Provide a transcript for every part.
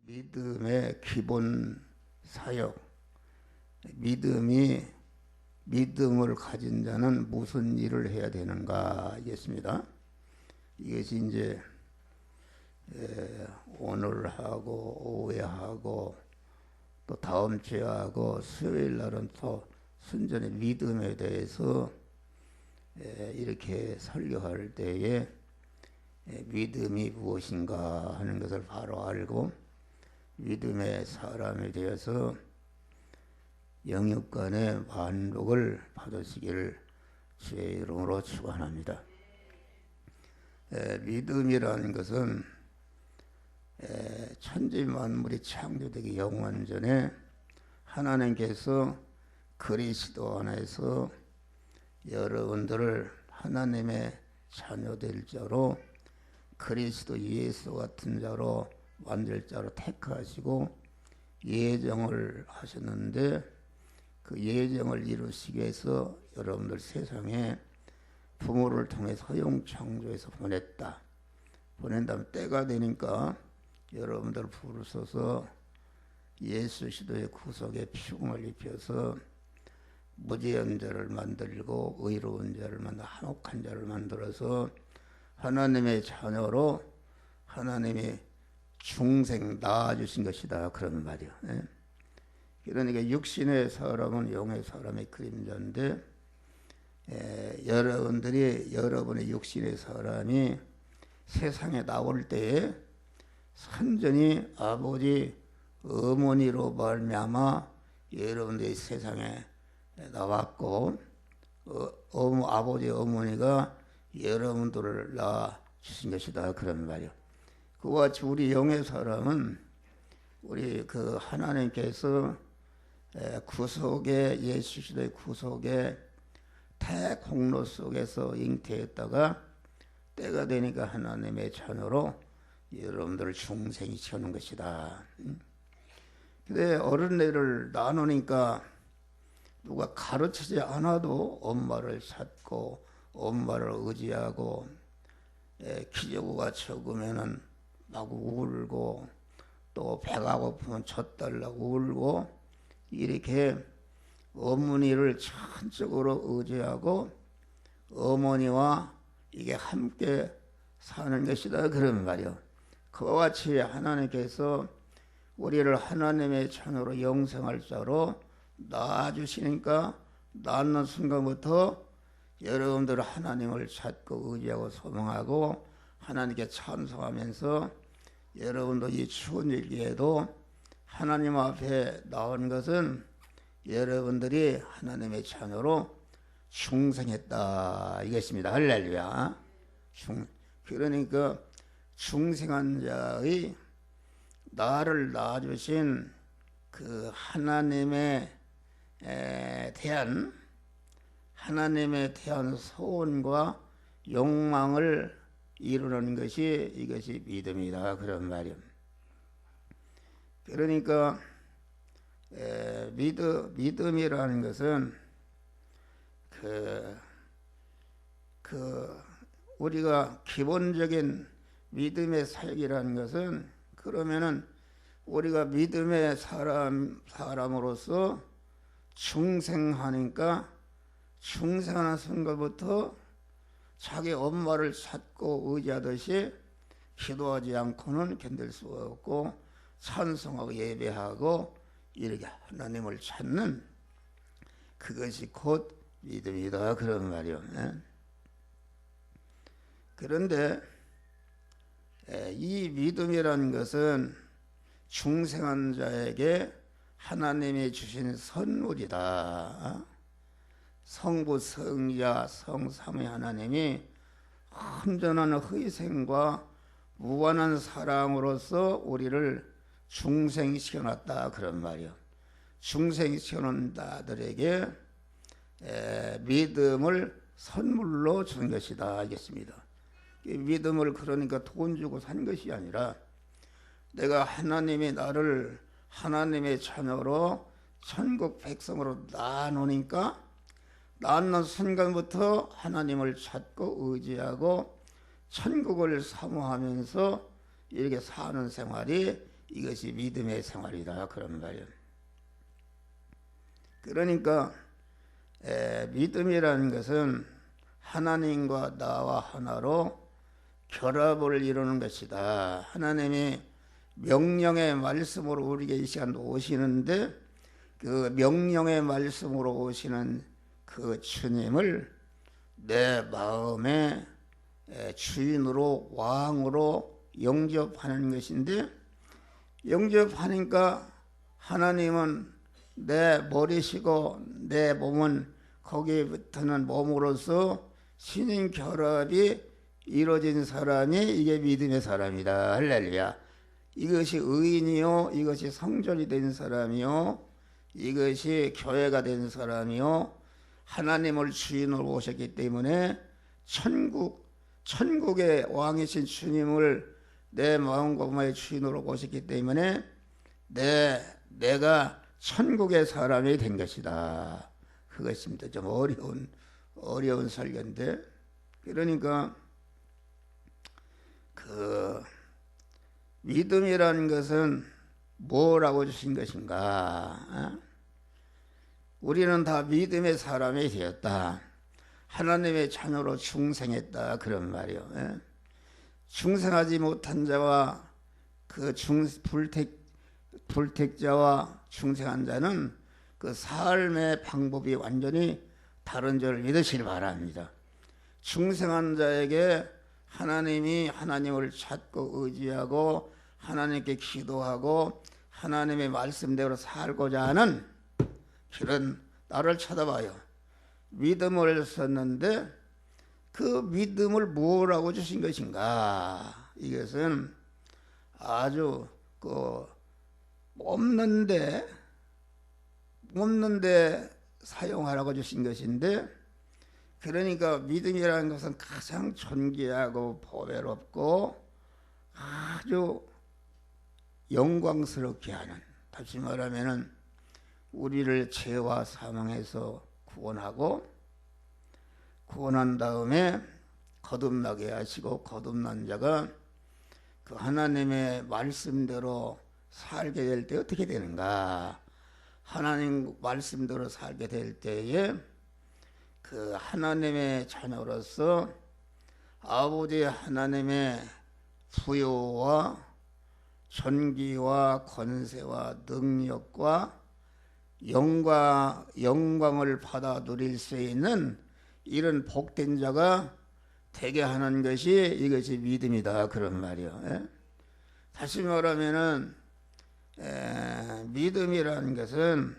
믿음의 기본 사역, 믿음을 가진 자는 무슨 일을 해야 되는가 이겠습니다. 이것이 이제 오늘 하고 오후에 하고 또 다음 주에 하고 수요일 날은 또 순전히 믿음에 대해서 이렇게 설교할 때에 믿음이 무엇인가 하는 것을 바로 알고 믿음의 사람에 대해서 영육간의 만족을 받으시기를 주의 이름으로 축원합니다. 믿음이라는 것은 천지 만물이 창조되기 영원 전에 하나님께서 그리스도 안에서 여러분들을 하나님의 자녀될 자로 그리스도 예수 같은 자로 만들 자로 택하시고 예정을 하셨는데 그 예정을 이루시기 위해서 여러분들 세상에 부모를 통해 허용 창조해서 보냈다. 보낸 다음 때가 되니까 여러분들 부르셔서 예수 시도의 구속에 피움을 입혀서 무죄한 자를 만들고 의로운 자를 만들어 한옥한 자를 만들어서 하나님의 자녀로 하나님의 중생 낳아주신 것이다. 그런 말이요. 그러니까 육신의 사람은 영의 사람의 그림자인데 여러분의 육신의 사람이 세상에 나올 때에 선전히 아버지 어머니로 말미암아 여러분들이 세상에 나왔고 아버지 어머니가 여러분들을 낳아주신 것이다. 그런 말이요. 그와 같이 우리 영의 사람은 우리 그 하나님께서 구속의 예수 시대의 구속의 대공로 속에서 잉태했다가 때가 되니까 하나님의 자녀로 여러분들을 중생이 시켜놓은 것이다. 근데 어른애를 낳으니까 누가 가르치지 않아도 엄마를 찾고 엄마를 의지하고 기저귀가 적으면은 막 울고 또 배가 고프면 젖달라고 울고 이렇게 어머니를 전적으로 의지하고 어머니와 이게 함께 사는 것이다. 그런 말이요. 그와 같이 하나님께서 우리를 하나님의 자녀로 영생할 자로 낳아주시니까 낳는 순간부터 여러분들 하나님을 찾고 의지하고 소망하고 하나님께 찬송하면서 여러분도 이 추운 일기에도 하나님 앞에 나온 것은 여러분들이 하나님의 자녀로 중생했다 이것입니다. 할렐루야. 그러니까 중생한 자의 나를 낳아주신 그 하나님에 대한 소원과 욕망을 이루는 것이 이것이 믿음이다. 그런 말이요. 그러니까 믿음이라는 것은 우리가 기본적인 믿음의 살기라는 것은 그러면은 우리가 믿음의 사람으로서 중생하니까 중생하는 순간부터 자기 엄마를 찾고 의지하듯이 기도하지 않고는 견딜 수가 없고 찬송하고 예배하고 이렇게 하나님을 찾는 그것이 곧 믿음이다. 그런 말이요. 그런데 이 믿음이라는 것은 중생한 자에게 하나님이 주신 선물이다. 성부, 성자, 성삼위 하나님이 온전한 희생과 무한한 사랑으로서 우리를 중생시켜놨다. 그런 말이요. 중생시켜놓은 자들에게 믿음을 선물로 준 것이다. 알겠습니다. 믿음을 그러니까 돈 주고 산 것이 아니라 내가 하나님이 나를 하나님의 자녀로 천국 백성으로 낳아놓으니까 낳는 순간부터 하나님을 찾고 의지하고 천국을 사모하면서 이렇게 사는 생활이 이것이 믿음의 생활이다 그런 말이에요. 그러니까 믿음이라는 것은 하나님과 나와 하나로 결합을 이루는 것이다. 하나님이 명령의 말씀으로 우리에게 이 시간 오시는데 그 명령의 말씀으로 오시는 그 주님을 내 마음의 주인으로 왕으로 영접하는 것인데, 영접하니까 하나님은 내 머리시고 내 몸은 거기부터는 몸으로서 신인 결합이 이루어진 사람이 이게 믿음의 사람이다. 할렐루야. 이것이 의인이요, 이것이 성전이 된 사람이요, 이것이 교회가 된 사람이요, 하나님을 주인으로 모셨기 때문에 천국의 왕이신 주님을 내 마음과 마음의 주인으로 모셨기 때문에 내가 천국의 사람이 된 것이다. 그것입니다. 좀 어려운 설교인데, 그러니까 그 믿음이라는 것은 뭐라고 주신 것인가? 우리는 다 믿음의 사람이 되었다. 하나님의 자녀로 중생했다 그런 말이요. 중생하지 못한 자와 그 불택자와 중생한 자는 그 삶의 방법이 완전히 다른 줄 믿으시기 바랍니다. 중생한 자에게 하나님이 하나님을 찾고 의지하고 하나님께 기도하고 하나님의 말씀대로 살고자 하는 길은 나를 쳐다봐요. 믿음을 썼는데 그 믿음을 뭐라고 주신 것인가? 이것은 아주 없는데 사용하라고 주신 것인데, 그러니까 믿음이라는 것은 가장 존귀하고 보배롭고 아주 영광스럽게 하는, 다시 말하면은 우리를 죄와 사망에서 구원한 다음에 거듭나게 하시고, 거듭난 자가 그 하나님의 말씀대로 살게 될 때 어떻게 되는가? 하나님 말씀대로 살게 될 때에 그 하나님의 자녀로서 아버지 하나님의 부요와 존귀와 권세와 능력과 영광을 받아 누릴 수 있는 이런 복된 자가 되게 하는 것이 이것이 믿음이다 그런 말이요. 다시 말하면은 믿음이라는 것은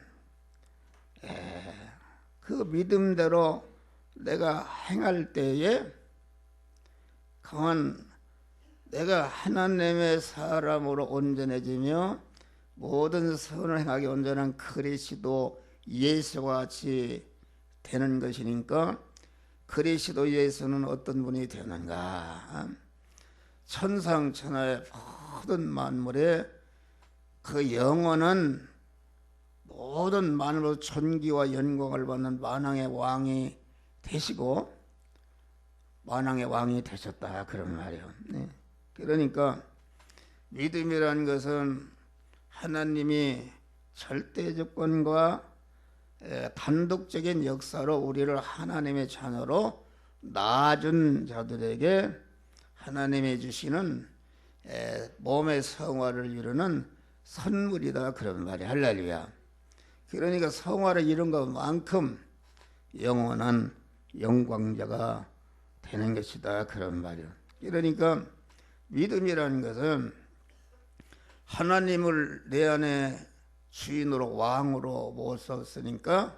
그 믿음대로 내가 행할 때에 그만 내가 하나님의 사람으로 온전해지며 모든 선을 행하기 온전한 그리스도 예수와 같이 되는 것이니까, 그리스도 예수는 어떤 분이 되는가? 천상천하의 모든 만물에 그 영원한 모든 만물로 존귀와 영광을 받는 만왕의 왕이 되시고 만왕의 왕이 되셨다 그런 말이에요. 그러니까 믿음이라는 것은 하나님이 절대조건과 단독적인 역사로 우리를 하나님의 자녀로 낳아준 자들에게 하나님이 주시는 몸의 성화를 이루는 선물이다 그런 말이에요. 할렐루야. 그러니까 성화를 이룬 것만큼 영원한 영광자가 되는 것이다 그런 말이에요. 그러니까 믿음이라는 것은 하나님을 내 안에 주인으로 왕으로 모셨으니까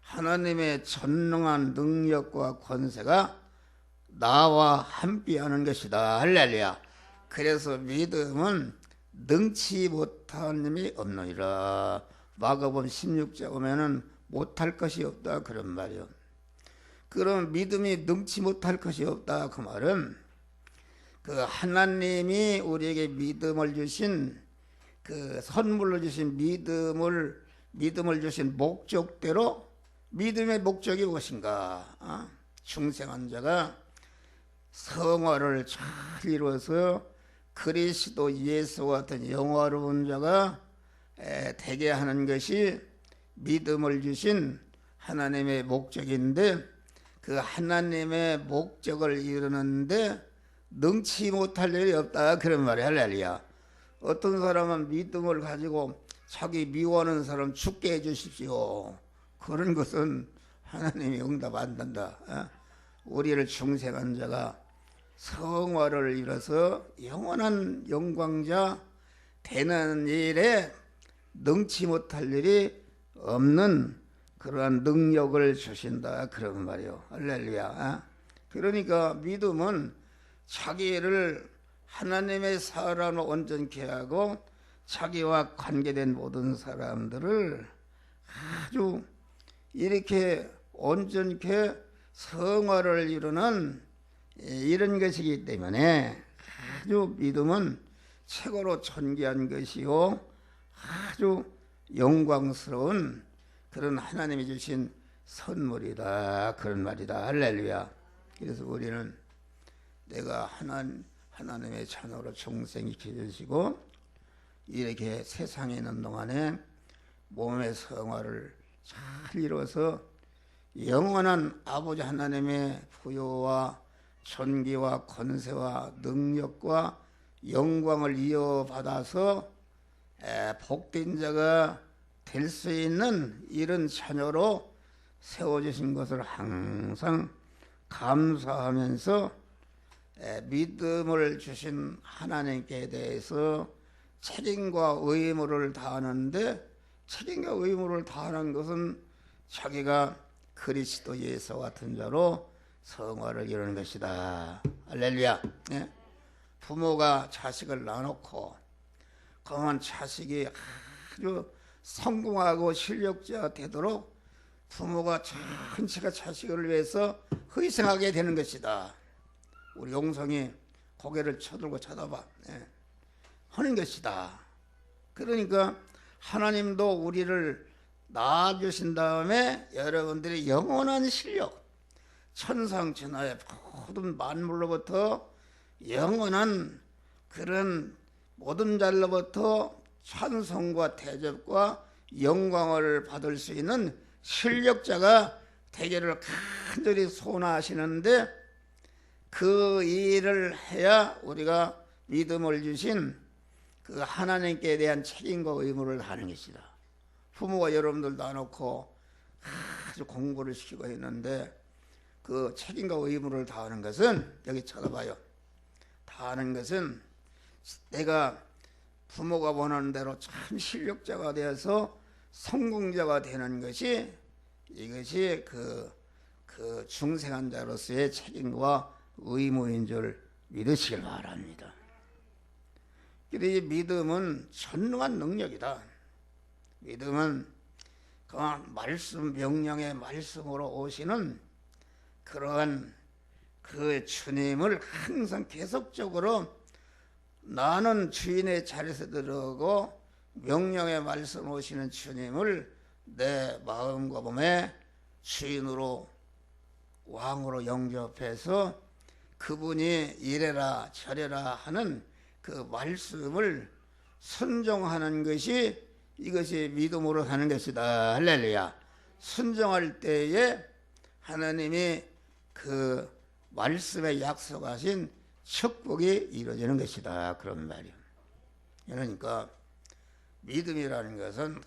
하나님의 전능한 능력과 권세가 나와 함께하는 것이다. 할렐루야. 그래서 믿음은 능치 못한 놈이 없느니라. 마가복음 16장 오면은 못할 것이 없다 그런 말이요. 그럼 믿음이 능치 못할 것이 없다 그 말은 그 하나님이 우리에게 믿음을 주신 그 선물로 주신 믿음을 주신 목적대로, 믿음의 목적이 무엇인가? 중생한 자가 성화를 잘 이루어서 그리스도 예수와 같은 영화로운 자가 되게 하는 것이 믿음을 주신 하나님의 목적인데, 그 하나님의 목적을 이루는데 능치 못할 일이 없다, 그런 말이야. 할렐루야. 어떤 사람은 믿음을 가지고 자기 미워하는 사람 죽게 해주십시오, 그런 것은 하나님이 응답 안 한다. 우리를 중생한 자가 성화를 이뤄서 영원한 영광자 되는 일에 능치 못할 일이 없는 그러한 능력을 주신다, 그런 말이요. 할렐루야. 그러니까 믿음은 자기를 하나님의 사랑으로 온전케 하고 자기와 관계된 모든 사람들을 아주 이렇게 온전케 성화를 이루는 이런 것이기 때문에 아주 믿음은 최고로 존귀한 것이요 아주 영광스러운 그런 하나님이 주신 선물이다, 그런 말이다. 할렐루야. 그래서 우리는 내가 하나님의 자녀로 중생시켜 주시고 이렇게 세상에 있는 동안에 몸의 성화를 잘 이루어서 영원한 아버지 하나님의 부요와 존귀와 권세와 능력과 영광을 이어받아서 복된 자가 될 수 있는 이런 자녀로 세워주신 것을 항상 감사하면서 믿음을 주신 하나님께 대해서 책임과 의무를 다하는데, 책임과 의무를 다하는 것은 자기가 그리스도 예수 같은 자로 성화를 이루는 것이다. 할렐루야. 부모가 자식을 낳아놓고 그러면 자식이 아주 성공하고 실력자 되도록 부모가 전체가 자식을 위해서 희생하게 되는 것이다. 우리 용성이 고개를 쳐들고 쳐다봐 하는 것이다. 그러니까 하나님도 우리를 낳아주신 다음에 여러분들이 영원한 실력, 천상천하의 모든 만물로부터 영원한 그런 모든 자로부터 찬송과 대접과 영광을 받을 수 있는 실력자가 되기를 간절히 소원하시는데, 그 일을 해야 우리가 믿음을 주신 그 하나님께 대한 책임과 의무를 다하는 것이다. 부모가 여러분들 놔놓고 아주 공부를 시키고 있는데 그 책임과 의무를 다하는 것은, 여기 쳐다봐요, 다하는 것은 내가 부모가 원하는 대로 참 실력자가 되어서 성공자가 되는 것이, 이것이 그 중생한 자로서의 책임과 의무인 줄 믿으시길 바랍니다. 이 믿음은 전능한 능력이다. 믿음은 그 말씀, 명령의 말씀으로 오시는 그러한 그 주님을 항상 계속적으로 나는 주인의 자리에서 들어오고 명령의 말씀 오시는 주님을 내 마음과 몸에 주인으로 왕으로 영접해서 그분이 이래라 저래라 하는 그 말씀을 순종하는 것이, 이것이 믿음으로 사는 것이다. 할렐루야. 순종할 때에 하나님이 그 말씀에 약속하신 축복이 이루어지는 것이다, 그런 말이에요. 그러니까 믿음이라는 것은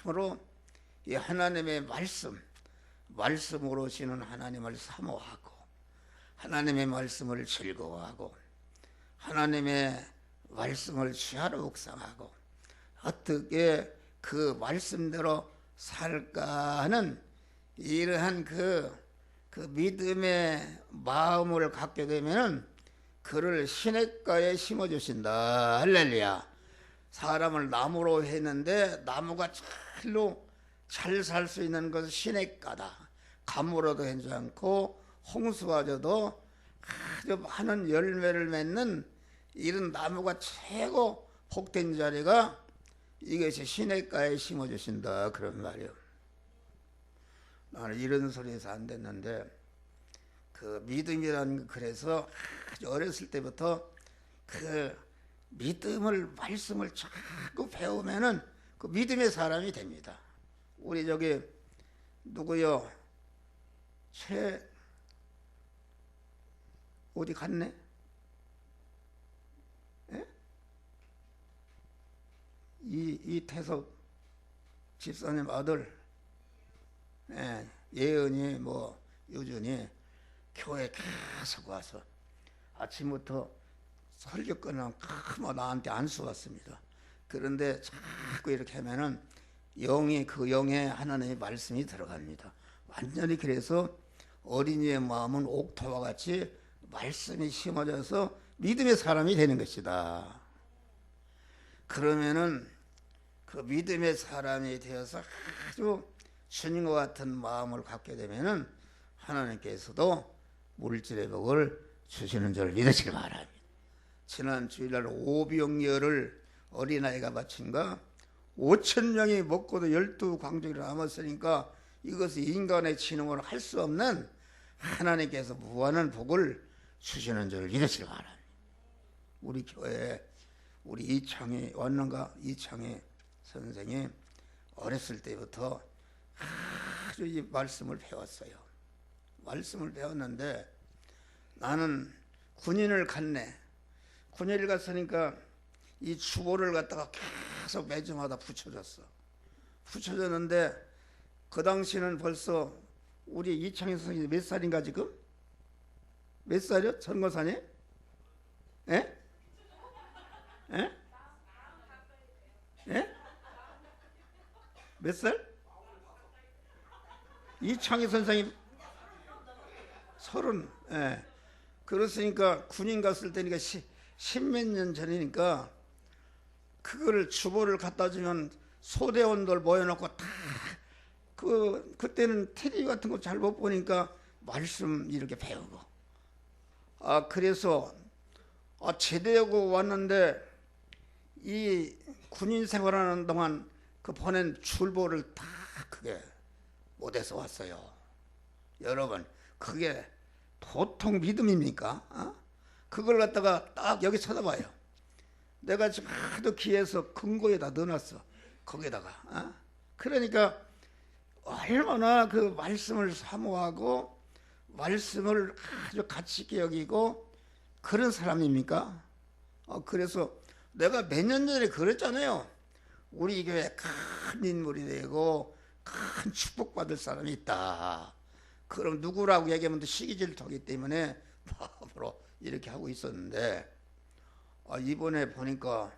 참으로 이 하나님의 말씀으로 오시는 하나님을 사모하고 하나님의 말씀을 즐거워하고 하나님의 말씀을 주야로 묵상하고 어떻게 그 말씀대로 살까 하는 이러한 그 믿음의 마음을 갖게 되면 그를 시냇가에 심어주신다. 할렐루야. 사람을 나무로 했는데 나무가 잘 살 수 있는 것은 시냇가다. 가물어도 괜찮고 홍수가 져도 아주 많은 열매를 맺는 이런 나무가 최고 복된 자리가 이것이 시냇가에 심어주신다, 그런 말이요. 나는 이런 소리에서 안 됐는데 그 믿음이라는 거, 그래서 아주 어렸을 때부터 그 믿음을 말씀을 자꾸 배우면은 그 믿음의 사람이 됩니다. 우리 저기 누구요? 어디 갔네? 예? 이태석 집사님 아들, 예, 예은이 뭐 유준이 교회 계속 와서 아침부터 설교 끝나면 뭐 나한테 안수 왔습니다. 그런데 자꾸 이렇게 하면은 영이 그 영에 하나님의 말씀이 들어갑니다. 완전히 그래서 어린이의 마음은 옥토와 같이 말씀이 심어져서 믿음의 사람이 되는 것이다. 그러면은 그 믿음의 사람이 되어서 아주 주님과 같은 마음을 갖게 되면은 하나님께서도 물질의 복을 주시는 줄 믿으시기 바랍니다. 지난 주일날 오병이어를 어린아이가 바친가 5,000명이 먹고도 12광주리가 남았으니까 이것이 인간의 지능으로 할 수 없는 하나님께서 무한한 복을 주시는 줄 믿으시기 바랍니다. 우리 교회에 우리 이창희 왔는가? 이창희 선생이 어렸을 때부터 아주 이 말씀을 배웠어요. 말씀을 배웠는데 나는 군인을 갔네. 군인을 갔으니까 이 주보를 갖다가 계속 매주마다 붙여줬어. 붙여줬는데 그 당시는 벌써 우리 이창희 선생님이 몇 살인가 지금? 몇 살이요? 선거사님? 예? 예? 예? 몇 살? 이창희 선생님 30. 예. 그렇으니까 군인 갔을 때니까 십몇 년 전이니까 그거를 주보를 갖다 주면 소대원들 모여놓고 다 그때는 테레비 같은 거 잘 못 보니까 말씀 이렇게 배우고 그래서 제대하고 왔는데 이 군인 생활하는 동안 그 보낸 줄보를 다 그게 못해서 왔어요. 여러분 그게 보통 믿음입니까? 그걸 갖다가 딱 여기 쳐다봐요. 내가 지금 하도 귀해서 금고에다 넣어놨어. 거기다가 그러니까 얼마나 그 말씀을 사모하고 말씀을 아주 가치 있게 여기고 그런 사람입니까? 그래서 내가 몇 년 전에 그랬잖아요. 우리 교회 큰 인물이 되고 큰 축복받을 사람이 있다. 그럼 누구라고 얘기하면 또 시기질투하기 때문에 앞으로 이렇게 하고 있었는데 이번에 보니까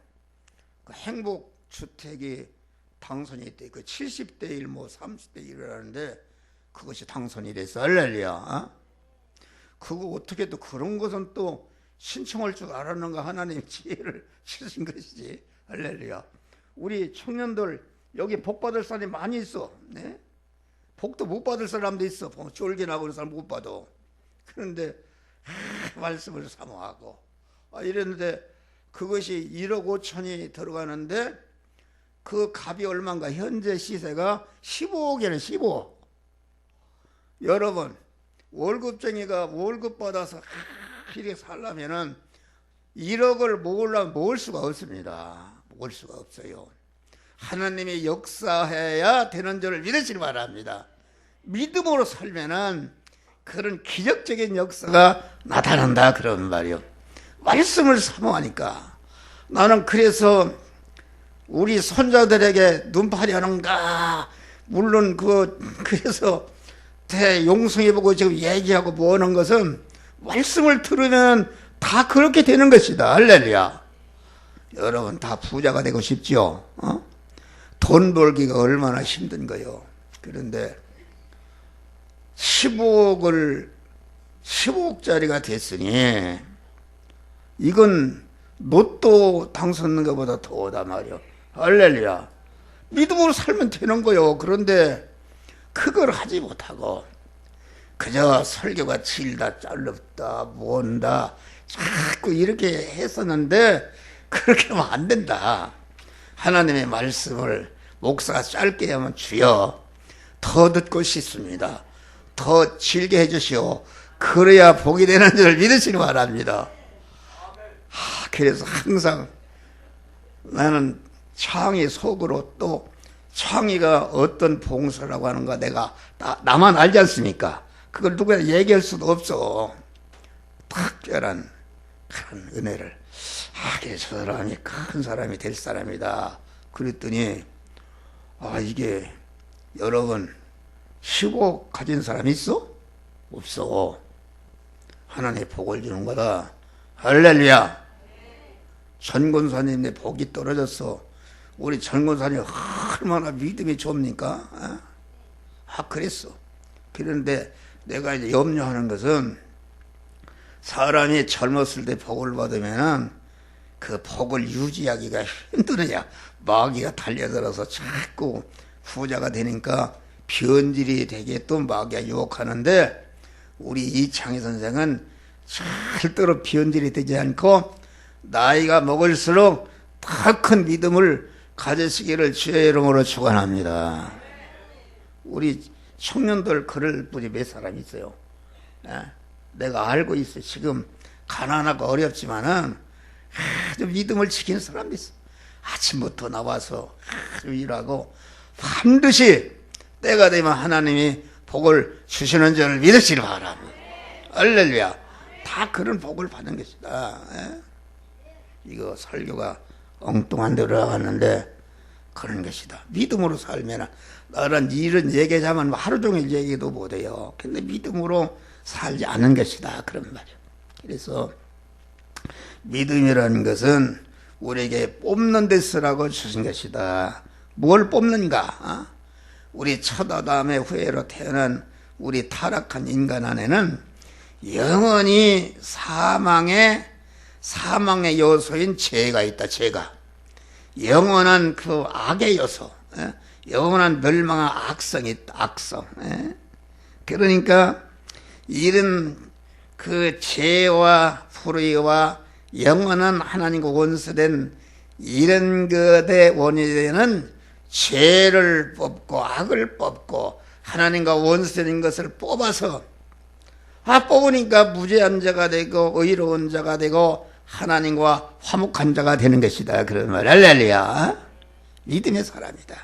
그 행복주택이 당선이 돼. 그 70대 1, 뭐 30대 1이라는데 그것이 당선이 됐어. 할렐루야. 그거 어떻게 또 그런 것은 또 신청할 줄 알았는가? 하나님 지혜를 주신 것이지. 할렐루야. 우리 청년들 여기 복 받을 사람이 많이 있어. 네? 복도 못 받을 사람도 있어. 쫄겨나고 그런 사람 못 받아. 그런데 말씀을 사모하고 이랬는데 그것이 1억 5천이 들어가는데 그 값이 얼마인가? 현재 시세가 15억이네. 15억. 여러분 월급쟁이가 월급 받아서 이렇게 살려면은 1억을 모으려면 모을 수가 없습니다. 모을 수가 없어요. 하나님이 역사해야 되는 줄을 믿으시기 바랍니다. 믿음으로 살면은 그런 기적적인 역사가 나타난다 그런 말이요. 말씀을 사모하니까 나는 그래서 우리 손자들에게 눈파리 하는가 물론 그래서 대용성해 보고 지금 얘기하고 뭐 하는 것은 말씀을 들으면 다 그렇게 되는 것이다. 할렐루야. 여러분 다 부자가 되고 싶죠? 돈 벌기가 얼마나 힘든 거요. 그런데 15억짜리가 됐으니 이건 로또 당선하는 것보다 더하다 말이요. 할렐루야. 믿음으로 살면 되는 거요. 그런데 그걸 하지 못하고 그저 설교가 질다 짤럽다 뭔다 자꾸 이렇게 했었는데 그렇게 하면 안 된다. 하나님의 말씀을 목사가 짧게 하면 주여 더 듣고 싶습니다. 더 질게 해주시오. 그래야 복이 되는 줄 믿으시기 바랍니다. 그래서 항상 나는 창의 속으로 또 창의가 어떤 봉사라고 하는가 내가 나만 알지 않습니까? 그걸 누구나 얘기할 수도 없어. 특별한 그런 은혜를. 그래서 저 사람이 큰 사람이 될 사람이다. 그랬더니 이게 여러분 10억 가진 사람 있어? 없어. 하나님의 복을 주는 거다. 할렐루야. 전권사님의 복이 떨어졌어. 우리 전권사님 얼마나 믿음이 좋습니까? 그랬어. 그런데 내가 이제 염려하는 것은 사람이 젊었을 때 복을 받으면 그 복을 유지하기가 힘드느냐. 마귀가 달려들어서 자꾸 부자가 되니까 변질이 되게 또 마귀가 유혹하는데 우리 이창희 선생은 절대로 변질이 되지 않고 나이가 먹을수록 더 큰 믿음을 가지시기를 주의 이름으로 축원합니다. 우리 청년들 그럴 분이 몇 사람 있어요. 내가 알고 있어. 지금 가난하고 어렵지만은 아주 믿음을 지키는 사람도 있어. 아침부터 나와서 아주 일하고 반드시 때가 되면 하나님이 복을 주시는 줄을 믿으시기 바랍니다. 할렐루야. 다 그런 복을 받는 것이다. 이거 설교가 엉뚱한 데로 나갔는데 그런 것이다. 믿음으로 살면 나는 이런 얘기하자면 하루 종일 얘기도 못해요. 근데 믿음으로 살지 않은 것이다. 그런 말이에요. 그래서 믿음이라는 것은 우리에게 뽑는 데 쓰라고 주신 것이다. 뭘 뽑는가? 우리 첫 아담의 후예로 태어난 우리 타락한 인간 안에는 영원히 사망의 요소인 죄가 있다. 죄가 영원한 그 악의 요소, 영원한 멸망한 악성이 있다. 악성. 그러니까 이런 그 죄와 불의와 영원한 하나님과 원수된 이런 것의 원인이 되는 죄를 뽑고 악을 뽑고 하나님과 원수된 것을 뽑아서 뽑으니까 무죄한 자가 되고 의로운 자가 되고 하나님과 화목한 자가 되는 것이다. 그런 말. 할렐루야. 믿음의 사람이다.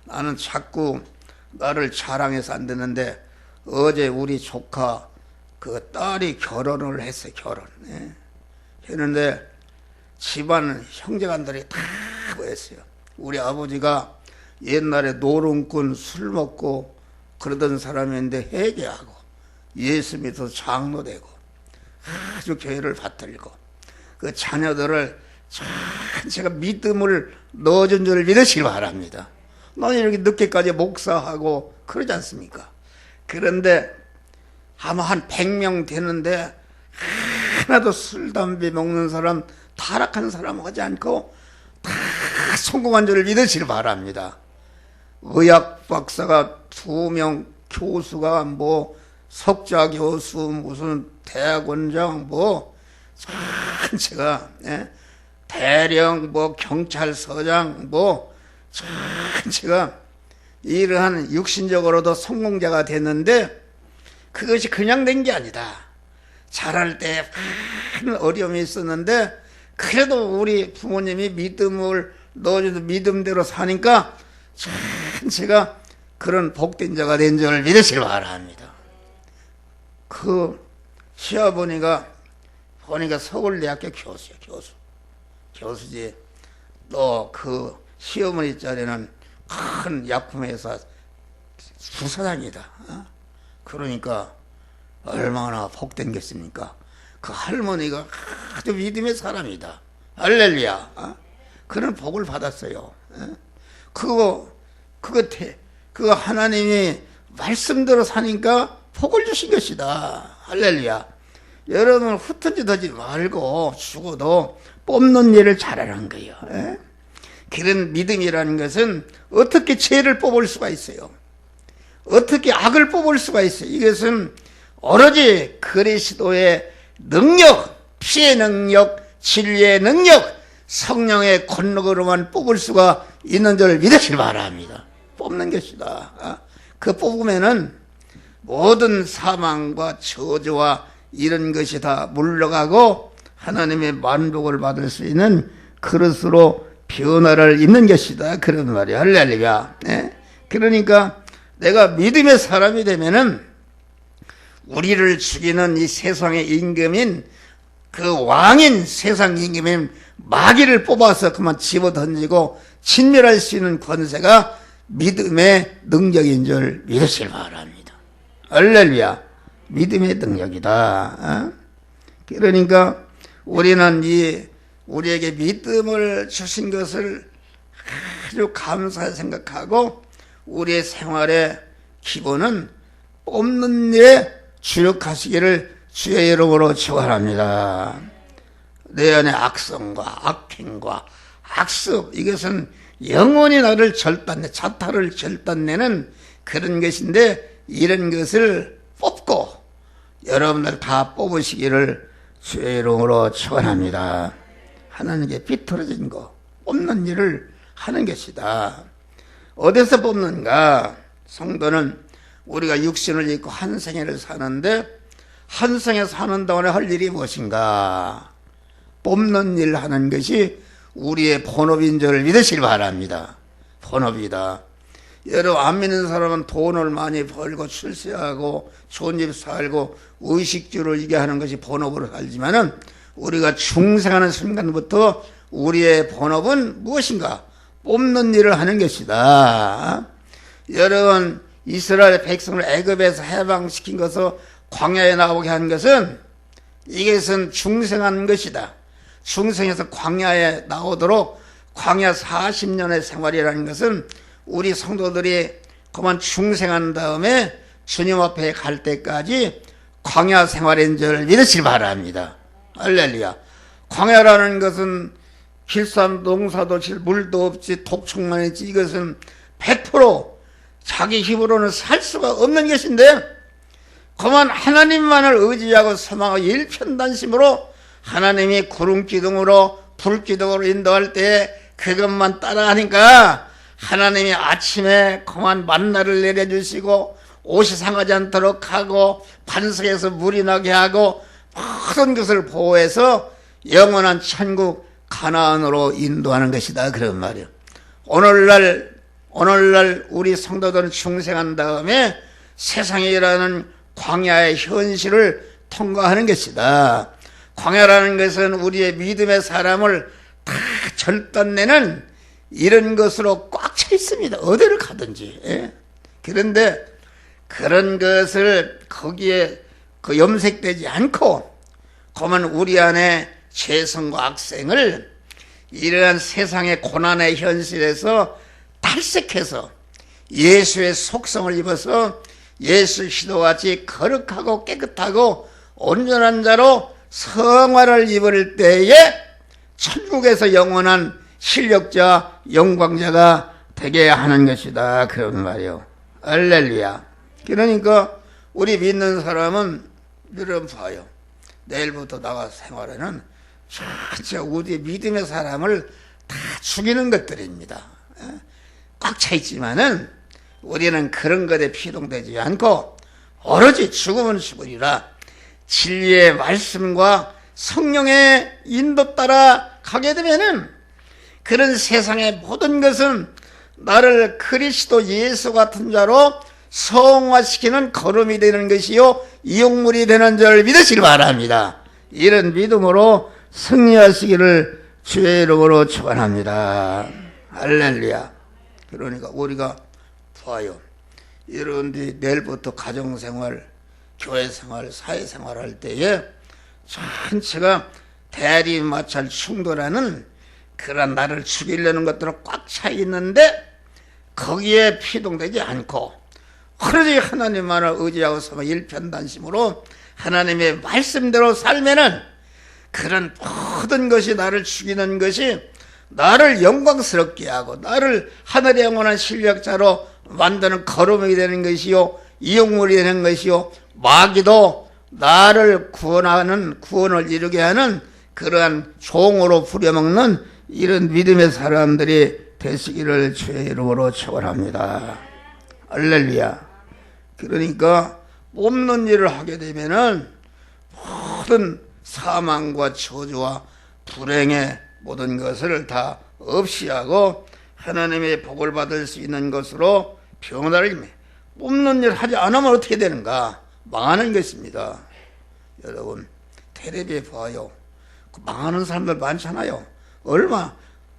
나는 자꾸 나를 자랑해서 안 되는데 어제 우리 조카 그 딸이 결혼을 했어요. 결혼. 했는데 집안 형제간들이 다 모였어요. 우리 아버지가 옛날에 노름꾼 술 먹고 그러던 사람인데 회개하고 예수 믿어서 장로 되고 아주 교회를 받들고 그 자녀들을 제가 믿음을 넣어준 줄 믿으시기 바랍니다. 나는 이렇게 늦게까지 목사하고 그러지 않습니까? 그런데 아마 한 100명 되는데 하나도 술, 담배 먹는 사람, 타락한 사람 하지 않고 다 성공한 줄 믿으시기 바랍니다. 의학 박사가 2명, 교수가 뭐 석좌 교수, 무슨 대학원장, 뭐 전체가 대령, 뭐 경찰서장, 뭐 전체가 이러한 육신적으로도 성공자가 됐는데 그것이 그냥 된 게 아니다. 자랄 때 많은 어려움이 있었는데 그래도 우리 부모님이 믿음을 넣어줘서 믿음대로 사니까 전체가 그런 복된 자가 된 줄을 믿으시기 바랍니다. 그 시아버니가 보니까 서울대학교 교수야. 교수지. 또 그 시어머니 자리는 큰 약품회사 부사장이다. 그러니까 얼마나 복된 겠습니까? 그 할머니가 아주 믿음의 사람이다. 할렐루야. 그런 복을 받았어요. 그거 하나님이 말씀대로 사니까 복을 주신 것이다. 할렐루야. 여러분 흩어지지 말고 죽어도 뽑는 일을 잘하는 거예요. 그런 믿음이라는 것은 어떻게 죄를 뽑을 수가 있어요. 어떻게 악을 뽑을 수가 있어요. 이것은 오로지 그리스도의 능력, 피의 능력, 진리의 능력, 성령의 권능으로만 뽑을 수가 있는 줄 믿으시기 바랍니다. 뽑는 것이다. 그 뽑으면은 모든 사망과 저주와 이런 것이 다 물러가고 하나님의 만복을 받을 수 있는 그릇으로 변화를 입는 것이다. 그런 말이야. 할렐루야. 네? 그러니까 내가 믿음의 사람이 되면은 우리를 죽이는 이 세상의 임금인 그 왕인 세상 임금인 마귀를 뽑아서 그만 집어 던지고 진멸할 수 있는 권세가 믿음의 능력인 줄 믿으시길 바랍니다. 할렐루야. 믿음의 능력이다. 어? 그러니까 우리는 우리에게 믿음을 주신 것을 아주 감사히 생각하고 우리의 생활의 기본은 뽑는 일에 주력하시기를 주의 이름으로 축원합니다. 내 안의 악성과 악행과 악습, 이것은 영원히 나를 자타를 절단내는 그런 것인데, 이런 것을 뽑고 여러분들 다 뽑으시기를 주의 이름으로 축원합니다. 하나님께 비틀어진 거 뽑는 일을 하는 것이다. 어디서 뽑는가? 성도는 우리가 육신을 입고 한 생애를 사는데 한 생에 사는 동안에 할 일이 무엇인가? 뽑는 일 하는 것이 우리의 본업인 줄 믿으시길 바랍니다. 본업이다. 여러분, 안 믿는 사람은 돈을 많이 벌고 출세하고 좋은 집 살고 의식주를 이게 하는 것이 본업으로 살지만은, 우리가 중생하는 순간부터 우리의 본업은 무엇인가? 뽑는 일을 하는 것이다. 여러분, 이스라엘 백성을 애굽에서 해방시킨 것을 광야에 나오게 한 것은, 이것은 중생하는 것이다. 중생에서 광야에 나오도록 광야 40년의 생활이라는 것은 우리 성도들이 그만 중생한 다음에 주님 앞에 갈 때까지 광야 생활인 줄 믿으시기 바랍니다. 할렐루야. 광야라는 것은 길산 농사도 질 물도 없지 독촉만 있지, 이것은 100% 자기 힘으로는 살 수가 없는 것인데, 그만 하나님만을 의지하고 소망하고 일편단심으로 하나님이 구름기둥으로 불기둥으로 인도할 때 그것만 따라하니까 하나님이 아침에 그만 만나를 내려주시고 옷이 상하지 않도록 하고 반석에서 물이 나게 하고 모든 것을 보호해서 영원한 천국 가나안으로 인도하는 것이다. 그런 말이에요. 오늘날 우리 성도들은 중생한 다음에 세상이라는 광야의 현실을 통과하는 것이다. 광야라는 것은 우리의 믿음의 사람을 다 절단내는 이런 것으로 꽉 차 있습니다. 어디를 가든지. 예? 그런데 그런 것을 거기에 염색되지 않고, 그만 우리 안에 죄성과 악생을 이러한 세상의 고난의 현실에서 탈색해서 예수의 속성을 입어서 예수 그리스도같이 거룩하고 깨끗하고 온전한 자로 성화를 입을 때에 천국에서 영원한 실력자, 영광자가 되게 하는 것이다. 그런 말이요. 할렐루야. 그러니까 우리 믿는 사람은 여러분 봐요. 내일부터 나가 생활에는 진짜 우리 믿음의 사람을 다 죽이는 것들입니다. 꽉 차 있지만은 우리는 그런 것에 피동되지 않고 오로지 죽으면 죽으리라 진리의 말씀과 성령의 인도 따라 가게 되면은, 그런 세상의 모든 것은 나를 그리스도 예수 같은 자로 성화시키는 걸음이 되는 것이요 이용물이 되는 줄 믿으시기 바랍니다. 이런 믿음으로 승리하시기를 주의 이름으로 축원합니다. 할렐루야. 그러니까 우리가 봐요. 여러분들이 내일부터 가정생활, 교회생활, 사회생활 할 때에 전체가 대리마찰 충돌하는 그런 나를 죽이려는 것들은 꽉 차 있는데 거기에 피동되지 않고 오로지 하나님만을 의지하고 서서 일편단심으로 하나님의 말씀대로 살면은, 그런 모든 것이 나를 죽이는 것이 나를 영광스럽게 하고 나를 하늘의 영원한 실력자로 만드는 걸음이 되는 것이요 이용물이 되는 것이요 마귀도 나를 구원을 이루게 하는 그러한 종으로 부려먹는 이런 믿음의 사람들이 되시기를 주의 이름으로 축원합니다. 할렐루야. 그러니까 뽑는 일을 하게 되면은 모든 사망과 저주와 불행의 모든 것을 다 없이하고 하나님의 복을 받을 수 있는 것으로 변화를 임해. 뽑는 일 하지 않으면 어떻게 되는가? 망하는 것입니다. 여러분 텔레비에 봐요. 망하는 사람들 많잖아요. 얼마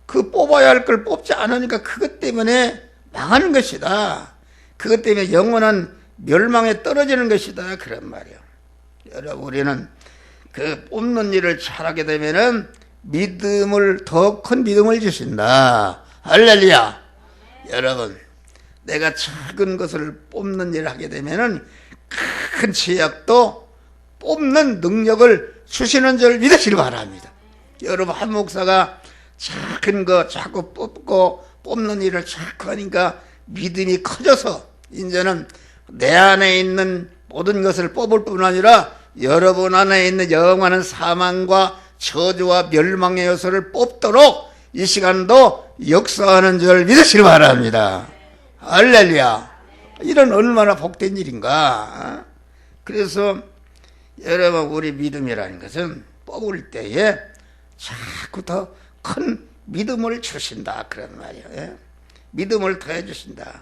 그 뽑아야 할 걸 뽑지 않으니까 그것 때문에 망하는 것이다. 그것 때문에 영원한 멸망에 떨어지는 것이다. 그런 말이에요. 여러분 우리는 그 뽑는 일을 잘하게 되면은 믿음을 더 큰 믿음을 주신다. 할렐루야. 여러분 내가 작은 것을 뽑는 일을 하게 되면은 큰 제약도 뽑는 능력을 주시는 줄 믿으시기 바랍니다. 여러분 한 목사가 작은 거 자꾸 뽑는 일을 자꾸 하니까 믿음이 커져서 이제는 내 안에 있는 모든 것을 뽑을 뿐 아니라 여러분 안에 있는 영원한 사망과 저주와 멸망의 요소를 뽑도록 이 시간도 역사하는 줄 믿으시기 바랍니다. 할렐루야. 이런 얼마나 복된 일인가. 그래서 여러분 우리 믿음이라는 것은 뽑을 때에 자꾸 더 큰 믿음을 주신다. 그런 말이에요. 믿음을 더해 주신다.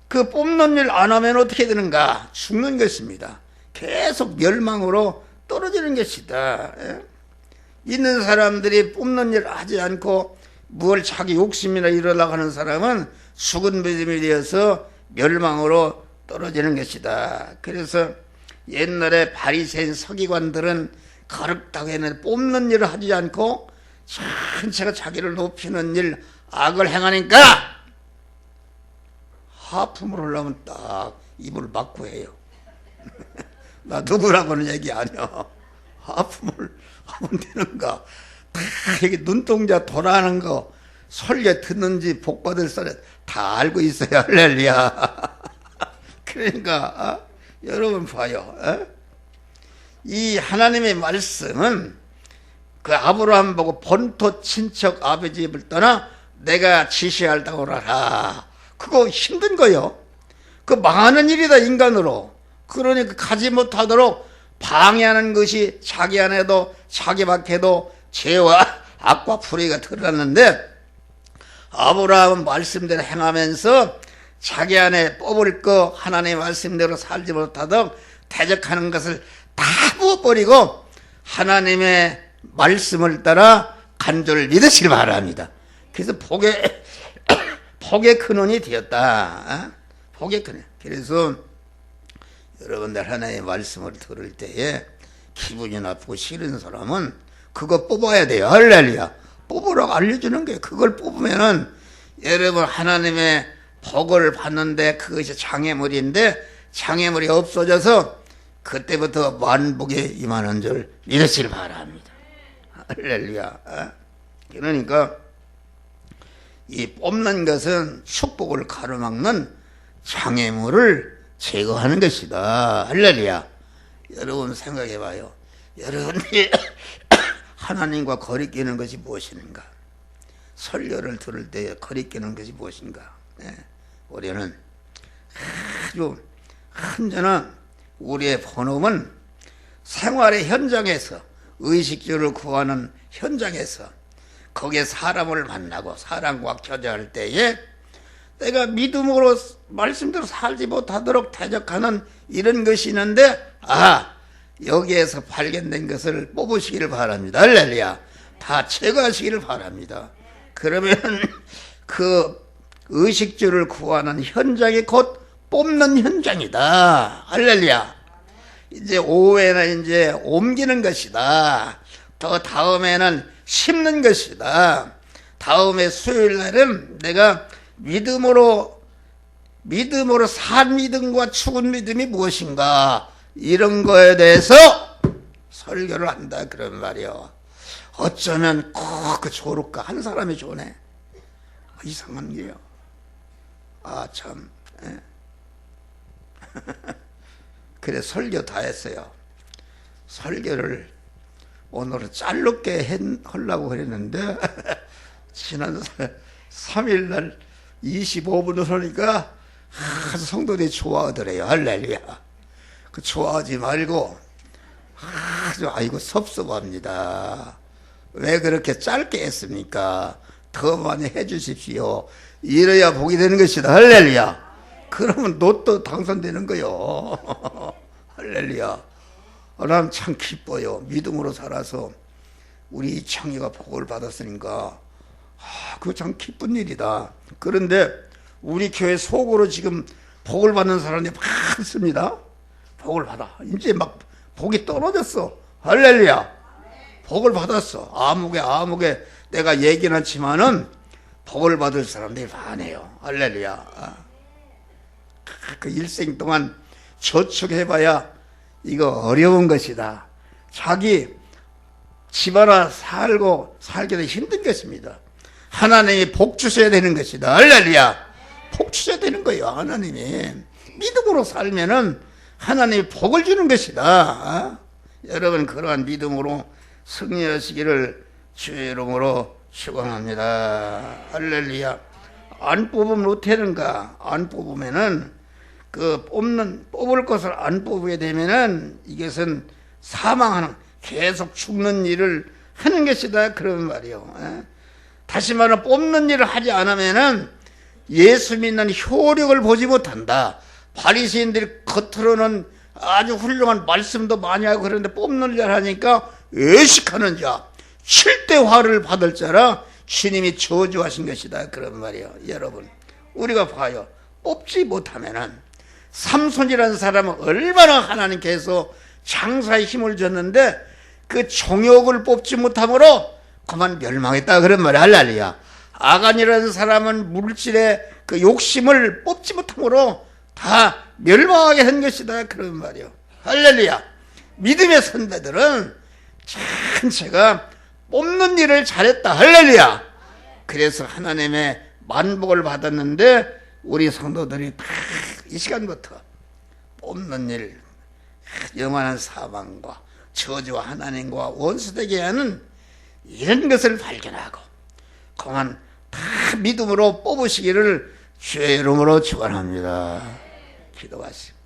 그 뽑는 일 안 하면 어떻게 되는가? 죽는 것입니다. 계속 멸망으로 떨어지는 것이다. 있는 사람들이 뽑는 일 하지 않고 뭘 자기 욕심이나 이러려고 하는 사람은 죽은 믿음이 되어서 멸망으로 떨어지는 것이다. 그래서 옛날에 바리새인 서기관들은 거룩하게 했는데 뽑는 일을 하지 않고 전체가 자기를 높이는 일, 악을 행하니까 하품을 하려면 딱 입을 막고 해요. 나 누구라고는 얘기 아니야. 하품을 하면 되는가? 다 이게 눈동자 돌아가는 거 설교 듣는지 복받을 사람 다 알고 있어요. 할렐루야. 그러니까 여러분 봐요. 이 하나님의 말씀은 그 아브라함 보고 본토 친척 아버지 집을 떠나 내가 지시할 땅으로 하라. 그거 힘든 거요. 그 망하는 일이다 인간으로. 그러니까 가지 못하도록 방해하는 것이 자기 안에도 자기 밖에도 죄와 악과 불의가 드러났는데 아브라함은 말씀대로 행하면서 자기 안에 뽑을 거 하나님의 말씀대로 살지 못하도록 대적하는 것을 다 부어버리고 하나님의 말씀을 따라 간 줄 믿으시기 바랍니다. 그래서 복의 근원이 되었다. 복의 근원. 그래서 여러분들 하나님의 말씀을 들을 때에 기분이 나쁘고 싫은 사람은 그거 뽑아야 돼요. 할렐루야. 뽑으라고 알려주는 거예요. 그걸 뽑으면은 여러분 하나님의 복을 받는데 그것이 장애물인데 장애물이 없어져서 그때부터 만복에 임하는 줄 믿으시기 바랍니다. 할렐루야. 그러니까 이 뽑는 것은 축복을 가로막는 장애물을 제거하는 것이다. 할렐루야. 여러분 생각해 봐요. 여러분이 하나님과 거리끼는 것이 무엇인가? 설교를 들을 때 거리끼는 것이 무엇인가? 우리는 아주 언제나 우리의 본업은 생활의 현장에서 의식주를 구하는 현장에서 거기에 사람을 만나고 사람과 교제할 때에 내가 믿음으로 말씀대로 살지 못하도록 대적하는 이런 것이 있는데 여기에서 발견된 것을 뽑으시기를 바랍니다. 할렐루야. 다 제거하시기를 바랍니다. 그러면 그 의식주를 구하는 현장이 곧 뽑는 현장이다. 할렐루야. 이제 오후에는 이제 옮기는 것이다. 더 다음에는 심는 것이다. 다음에 수요일 날은 내가 믿음으로 산 믿음과 죽은 믿음이 무엇인가 이런 거에 대해서 설교를 한다 그런 말이요. 어쩌면 꼭 그 좋을까 한 사람이 좋네. 이상한 게요. 참. 그래 설교 다 했어요. 설교를 오늘은 짧게 하려고 그랬는데 지난 3일날 25분을 하니까 아주 성도들이 좋아하더래요. 할렐루야. 그 좋아하지 말고 아주 아이고 섭섭합니다. 왜 그렇게 짧게 했습니까? 더 많이 해주십시오. 이래야 복이 되는 것이다. 할렐루야. 그러면 로또 당선되는 거요. 할렐루야. 난 참 기뻐요. 믿음으로 살아서 우리 청이가 복을 받았으니까 그거 참 기쁜 일이다. 그런데 우리 교회 속으로 지금 복을 받는 사람이 많습니다. 복을 받아. 이제 막 복이 떨어졌어. 할렐루야. 복을 받았어. 아무개 내가 얘기는 했지만은 복을 받을 사람들이 많아요. 할렐루야. 그 일생 동안 저축해봐야 이거 어려운 것이다. 자기 집 하나 살기도 힘든 것입니다. 하나님이 복 주셔야 되는 것이다. 할렐루야. 복 주셔야 되는 거예요. 하나님이 믿음으로 살면은 하나님이 복을 주는 것이다. 여러분 그러한 믿음으로 승리하시기를 주의 이름으로 축원합니다. 할렐루야. 안 뽑으면 어떻게 되는가? 안 뽑으면은 뽑을 것을 안 뽑게 되면은 이것은 사망하는, 계속 죽는 일을 하는 것이다. 그런 말이요. 다시 말하면 뽑는 일을 하지 않으면은 예수 믿는 효력을 보지 못한다. 바리새인들이 겉으로는 아주 훌륭한 말씀도 많이 하고 그런데 뽑는 일 하니까 외식하는 자, 7대 화를 받을 자라 주님이 저주하신 것이다. 그런 말이요. 여러분 우리가 봐요. 뽑지 못하면은 삼손이라는 사람은 얼마나 하나님께서 장사에 힘을 줬는데 그 정욕을 뽑지 못함으로 그만 멸망했다. 그런 말이야. 할렐루야. 아간이라는 사람은 물질의 그 욕심을 뽑지 못함으로 다 멸망하게 한 것이다. 그런 말이요. 할렐루야. 믿음의 선배들은 전체가 뽑는 일을 잘했다. 할렐루야. 그래서 하나님의 만복을 받았는데 우리 성도들이 다 이 시간부터 뽑는 일, 영원한 사망과 저주와 하나님과 원수되게 하는 이런 것을 발견하고 그만 다 믿음으로 뽑으시기를 주의 이름으로 축원합니다. 기도하시고